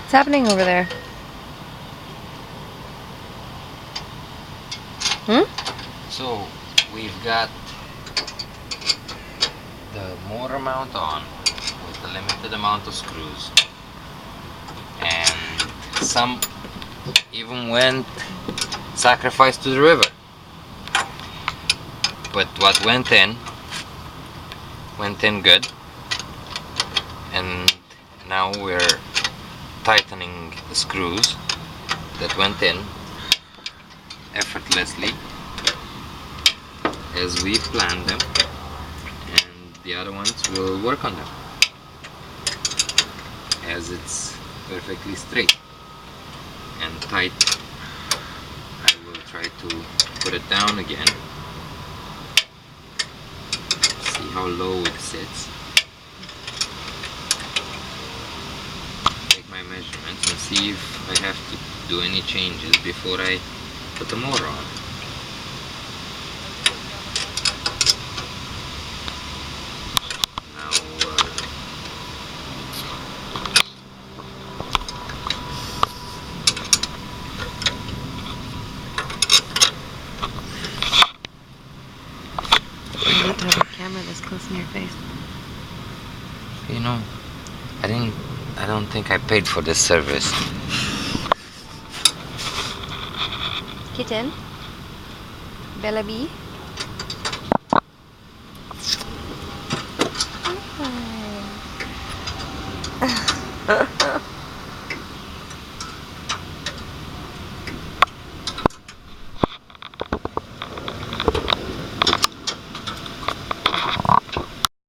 What's happening over there? So we've got the motor mount on with a limited amount of screws, and some even went sacrificed to the river. But what went in good, and now we're tightening the screws that went in effortlessly as we planned them, and the other ones will work on them as it's perfectly straight and tight. I will try to put it down again, see how low it sits, take my measurements and see if I have to do any changes before I put the motor on. You have to have a camera this close in your face. You know, I don't think I paid for this service. Kitten? Bella Bee?